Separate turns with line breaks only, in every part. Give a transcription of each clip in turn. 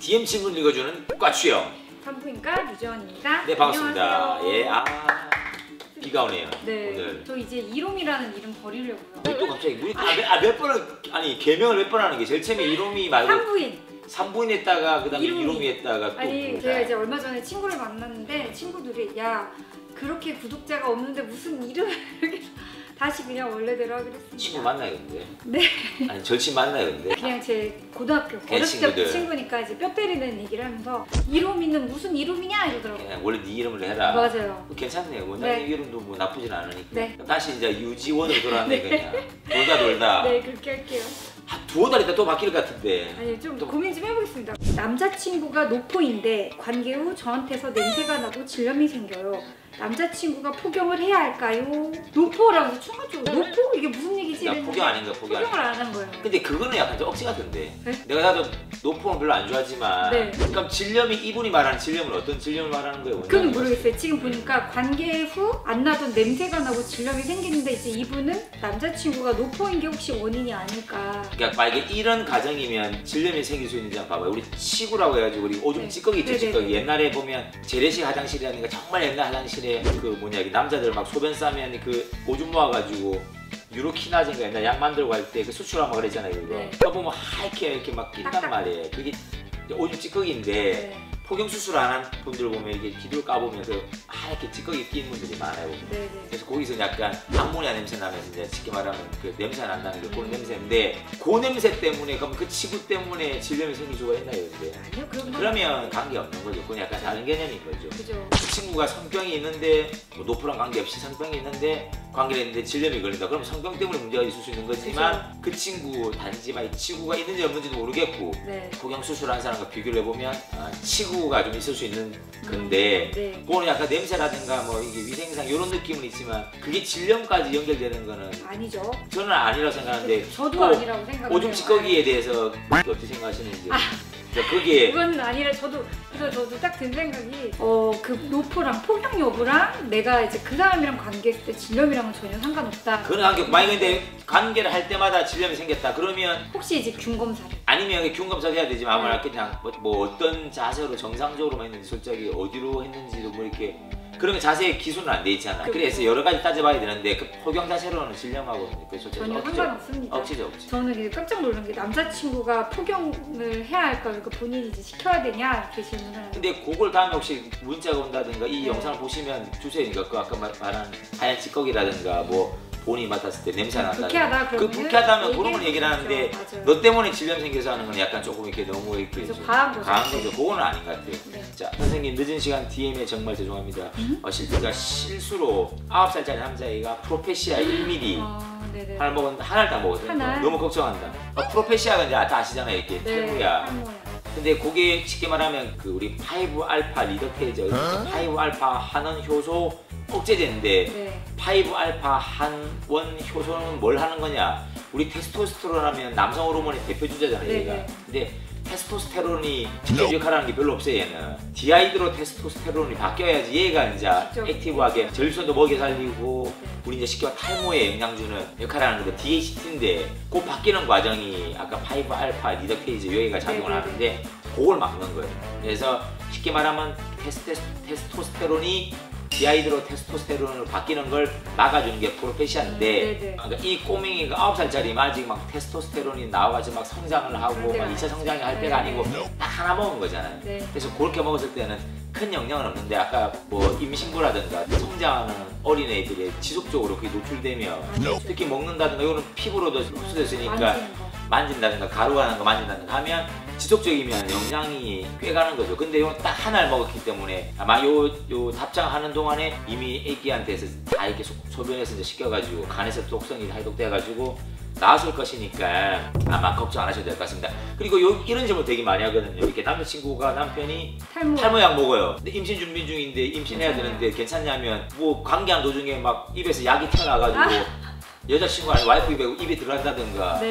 DM 친구를 읽어주는 과추영
산부인과 유재원입니다.
네, 반갑습니다.
안녕하세요.
예, 비가 오네요.
네,
오늘.
저 이제 이롬이라는 이름 버리려고요.
또 갑자기 우리 몇 번을 아니 개명을 몇 번 하는 게 제일 처음에 이롬이 말고 산부인 했다가 그다음에 이롬이 했다가 또
아니 제가 이제 얼마 전에 친구를 만났는데 친구들이 야 그렇게 구독자가 없는데 무슨 이름을 이렇게 다시 그냥 원래대로 하기로 했습니다.
친구 만나요 근데?
네.
아니 절친 만나요 근데?
그냥 제 고등학교 어렸을 때부터 친구니까 이제 뼈 때리는 얘기를 하면서 이롬이는 무슨 이름이냐 이러더라고요.
그냥 원래 네 이름을 해라.
맞아요.
괜찮네요. 원장님 이름도 뭐 나쁘진 않으니까.
네.
다시 이제 유지원으로 돌아왔네 그냥. 돌다.
네 그렇게 할게요.
두어 달 있다 또 바뀔 것 같은데.
아니 좀 고민 좀 해보겠습니다. 남자친구가 노포인데 관계 후 저한테서 냄새가 나고 질염이 생겨요. 남자친구가 포경을 해야 할까요? 노포라고 쳐가지고 노포? 이게 무슨 얘기지?
포경 아닌가 포경을
안 한 거예요.
근데 그거는 약간 좀 억지 같은데.
네?
내가 나도 노포는 별로 안 좋아하지만
네.
그럼 질염이 이분이 말하는 질염은 어떤 질염을 말하는 거예요?
그건 모르겠어요. 지금 보니까 관계 후 안 나던 냄새가 나고 질염이 생기는데 이제 이분은 남자친구가 노포인 게 혹시 원인이 아닐까.
그러니까 만약에 이런 가정이면 질염이 생길 수 있는지 한번 봐봐요. 우리 치구라고 해가지고 우리 오줌 찌꺼기 있죠. 찌꺼기. 옛날에 보면 재래식 화장실이라든가 정말 옛날 화장실에 그 뭐냐 남자들 막 소변 싸면 그 오줌 모아가지고 유로키나젠가 옛날 약 만들고 할 때 그 수출하고 그랬잖아요. 이거.
네.
그거 보면 하얗게 이렇게 막 낀단 말이에요. 그게 오줌 찌꺼기인데
네.
포경 수술 안 한 분들 보면 이게 비디오 까보면 그 하얗게 찌꺼기 낀 분들이 많아요.
네네.
그래서 거기서 약간 암모니아 냄새 나면서 이제 쉽게 말하면 그 냄새 난다는 게 그런 냄새인데 그 냄새 때문에 그럼 그 치구 때문에 질염이 생길 수가 있나요? 근데?
아니요
그러면 관계 없는 거죠. 그건 약간 다른 개념인 거죠.
그죠.
그 친구가 성병이 있는데 뭐 노프랑 관계없이 성병이 있는데 관계를 했는데 질염이 걸린다. 그럼 성병 때문에 문제가 있을 수 있는 거지만
그죠.
그 친구 단지 막 치구가 있는지 없는지도 모르겠고
네.
포경 수술한 사람과 비교를 해보면 치구가 좀 있을 수 있는 건데
네.
그거는 약간 냄새라든가 뭐 이게 위생상 이런 느낌은 있지만 그게 질염까지 연결되는 거는
아니죠.
저는 아니라고 생각하는데
저도 아니라고 생각해요.
오줌 찌꺼기에 대해서 어떻게 생각하시는지 그게
그건 아니라 저도 딱 든 생각이 그 노포랑 포경 여부랑 내가 이제 그 사람이랑 관계했을 때 질염이랑은 전혀 상관없다.
그런 관계 만약에 근데 관계를 할 때마다 질염이 생겼다 그러면
혹시 이제 균 검사를
아니면 균 검사를 해야 되지만 아마 그냥 뭐 어떤 자세로 정상적으로만 했는지 솔직히 어디로 했는지도 뭐 이렇게 그러면 자세히 기술은 안 돼 있잖아. 그래서 여러 가지 따져봐야 되는데 그 포경 자세로는 질염하고
전혀 상관없습니다.
억지죠 억지.
저는 깜짝 놀란 게 남자친구가 포경을 해야 할까 그러니까 본인이 이제 시켜야 되냐 이렇게 질문을 하는데
근데 그걸 다음에 혹시 문자가 온다든가 이 영상을 보시면 주세요. 그러니까 그 아까 말한 하얀 찌꺼기라든가 뭐 본인이 맡았을 때 냄새 난다.
불쾌하다 그러면
불쾌하다면 그런 걸 얘기를 하는데
맞아요.
너 때문에 질염 생겨서 하는 건 약간 조금 이렇게 너무 이렇게
과한
거죠. 그거는 아닌 것 같아요.
네.
자 선생님 늦은 시간 DM에 정말 죄송합니다. 실수로 9살짜리 남자애가 프로페시아 1mm 하나 먹었는데 하나를 다 먹었어요. 너무 걱정한다. 프로페시아가 이제 다 아시잖아요. 이렇게 탈모야. 근데 그게 쉽게 말하면 그 우리 5알파 리덕테이즈 5알파 한원 효소 억제제인데 5알파 한원 효소는 뭘 하는 거냐? 우리 테스토스테론 하면 남성 호르몬의 대표 주자잖아요. 얘가. 근데 테스토스테론이 직접 역할하는 게 별로 없어요. 얘는 디하이드로 테스토스테론이 바뀌어야지 얘가 이제 액티브하게 전립선도 먹여 살리고 우리 이제 쉽게 탈모에 영향 주는 역할을 하는 건데 DHT인데 그 바뀌는 과정이 아까 5알파 리덕테이즈 여기가 작용을 하는데 그걸 막는 거예요. 그래서 쉽게 말하면 테스토스테론이 디하이드로 테스토스테론으로 바뀌는 걸 막아주는 게 프로페시아인데 그러니까 이 꼬맹이가 9살짜리 아직 막 테스토스테론이 나와가지고 막 성장을 하고 막 2차 성장을 할 때가 아니고 딱 하나 먹은 거잖아요. 그래서 그렇게 먹었을 때는 큰 영향은 없는데 아까 뭐 임신부라든가 성장하는 어린애들이 지속적으로 그게 노출되면 특히 먹는다든가 이거는 피부로도 흡수됐으니까 만진다든가 가루하는 거 만진다든가 하면 지속적이면 영양이 꽤 가는 거죠. 근데 이건 딱 하나를 먹었기 때문에 아마 요 답장하는 동안에 이미 애기한테서 다 이렇게 소변에서 이제 씻겨가지고 간에서 독성이 해독돼가지고 나았을 것이니까 아마 걱정 안 하셔도 될 것 같습니다. 그리고 이런 질문 되게 많이 하거든요. 이렇게 남자친구가 남편이 탈모약 먹어요. 근데 임신 준비 중인데 임신해야 되는데 괜찮냐면 뭐 관계한 도중에 막 입에서 약이 튀어나와가지고 여자친구 아니 와이프 입에 들어간다든가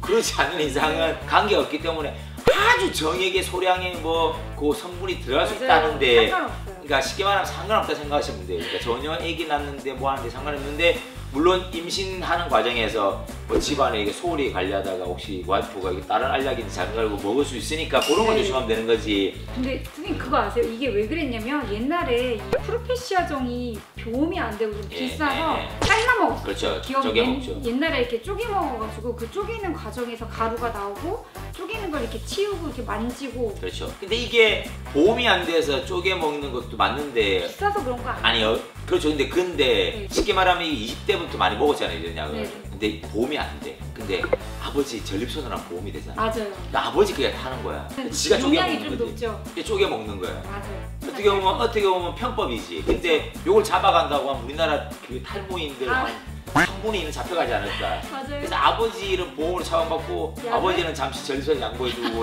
그렇지 않는 이상은 관계가 없기 때문에 아주 정액의 소량의 뭐 그 성분이 들어갈 수 있다는데 그러니까 쉽게 말하면 상관없다 생각하시면 돼요. 그러니까 전혀 애기 낳는데 뭐 하는데 상관없는데 물론 임신하는 과정에서 뭐 집안에 이게 소홀히 관리하다가 혹시 와이프가 이게 다른 알약인지 잘못 알고 먹을 수 있으니까 그런 걸 조심하면 되는 거지.
근데 선생님 그거 아세요? 이게 왜 그랬냐면 옛날에 이 프로페시아정이 보험이 안 되고 좀 비싸서 잘라 먹었어요.
그렇죠.
기억에
먹죠.
옛날에 이렇게 쪼개 먹어가지고 그 쪼개는 과정에서 가루가 나오고 쪼개는 걸 이렇게 치우고 이렇게 만지고.
그렇죠. 근데 이게 보험이 안 돼서 쪼개 먹는 것도 맞는데
비싸서 그런 거 아니에요?
아니요. 그렇죠. 근데
네.
쉽게 말하면 이게 20대부터 많이 먹었잖아요, 이런 약을.
네.
근데 보험이 안 돼. 근데 아버지 전립선으로는 보험이 되잖아.
맞아요.
그러니까 아버지 그게 하는 거야. 지가 쪼개
용량이
먹는
좀
거지.
높죠.
쪼개 먹는 거야.
맞아요.
어떻게 보면 편법이지. 근데 요걸 잡아간다고 하면 우리나라 그 탈모인들 한 3분의 1은 잡혀가지 않을까.
맞아요.
그래서 아버지는 보험으로 차원받고 아버지는 잠시 전립선 양보해주고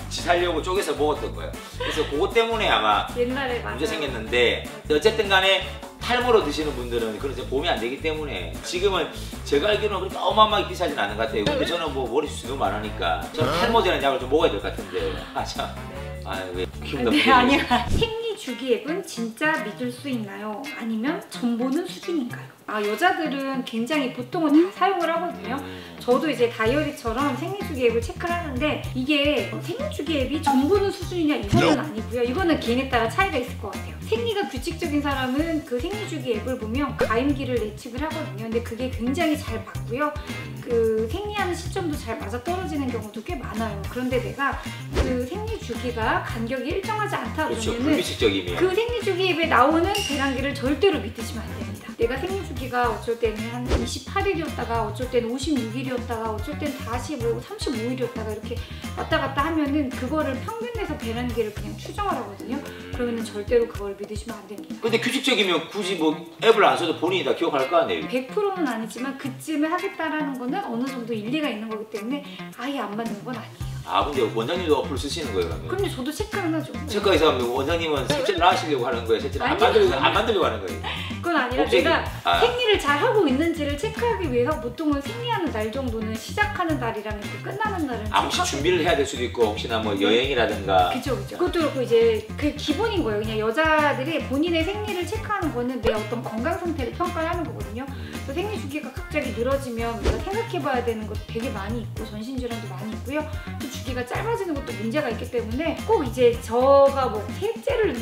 지 살려고 쪼개서 먹었던 거예요. 그래서 그것 때문에 아마
옛날에
문제 생겼는데 어쨌든 간에 탈모로 드시는 분들은 그런 보험이 안 되기 때문에 지금은 제가 알기로는 그렇게 어마어마하게 비싸진 않은 것 같아요. 근데 저는 뭐 머리숱이 너무 많으니까 저는 탈모제라는 약을 좀 먹어야 될 것 같은데 참. 왜 기분 나쁘게.
네, 아니야. 생리 주기 앱은 진짜 믿을 수 있나요? 아니면 전 보는 수준인가요? 여자들은 굉장히 보통은 다 사용을 하거든요. 저도 이제 다이어리처럼 생리주기 앱을 체크를 하는데 이게 생리주기 앱이 전 보는 수준이냐 이거는 아니고요. 이거는 개인에 따라 차이가 있을 것 같아요. 생리가 규칙적인 사람은 그 생리주기 앱을 보면 가임기를 예측을 하거든요. 근데 그게 굉장히 잘 맞고요. 그 생리하는 시점도 잘 맞아 떨어지는 경우도 꽤 많아요. 그런데 내가 그 생리주기가 간격이 일정하지 않다
그렇죠.
그러면은
불규칙적이면
그 생리주기 앱에 나오는 배란기를 절대로 믿으시면 안 됩니다. 내가 생리주기가 어쩔 때는 한 28일이었다가 어쩔 때는 56일이었다가 어쩔 때는 다시 뭐 35일이었다가 이렇게 왔다 갔다 하면은 그거를 평균 내서 배란기를 그냥 추정을 하거든요. 그러면은 절대로 그걸 믿으시면 안 됩니다.
근데 규칙적이면 굳이 뭐 앱을 안 써도 본인이 다 기억할 거 아니에요?
100%는 아니지만 그쯤에 하겠다라는 거는 어느 정도 일리가 있는 거기 때문에 아예 안 맞는 건 아니에요.
근데 원장님도 어플 쓰시는 거예요, 그러면?
그럼요, 저도 체크는 하죠.
체크해서 하면 원장님은 셋째를 하시려고 하는 거예요? 셋째를 안 만들려고 하는 거예요?
그건 아니라
목적이.
내가 생리를 잘 하고 있는지를 체크하기 위해서 보통은 생리하는 날 정도는 시작하는 날이랑 끝나는 날은
혹시 준비를 해야 될 수도 있고 혹시나 뭐 여행이라든가
그죠. 그것도 그렇고 이제 그 기본인 거예요. 그냥 여자들이 본인의 생리를 체크하는 거는 내 어떤 건강 상태를 평가하는 거거든요. 그래서 생리 주기가 갑자기 늘어지면 우리가 생각해봐야 되는 것도 되게 많이 있고 전신질환도 많이 있고요. 또 주기가 짧아지는 것도 문제가 있기 때문에 꼭 이제 저가 뭐 셋째를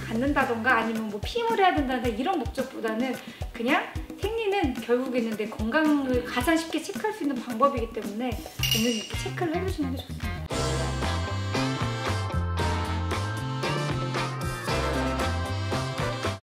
갖는다던가 아니면 뭐 피임을 해야 된다든가 이런 목적보다는 그냥 생리는 결국에는 내 건강을 가장 쉽게 체크할 수 있는 방법이기 때문에 저는 이렇게 체크를 해주시는 게 좋습니다.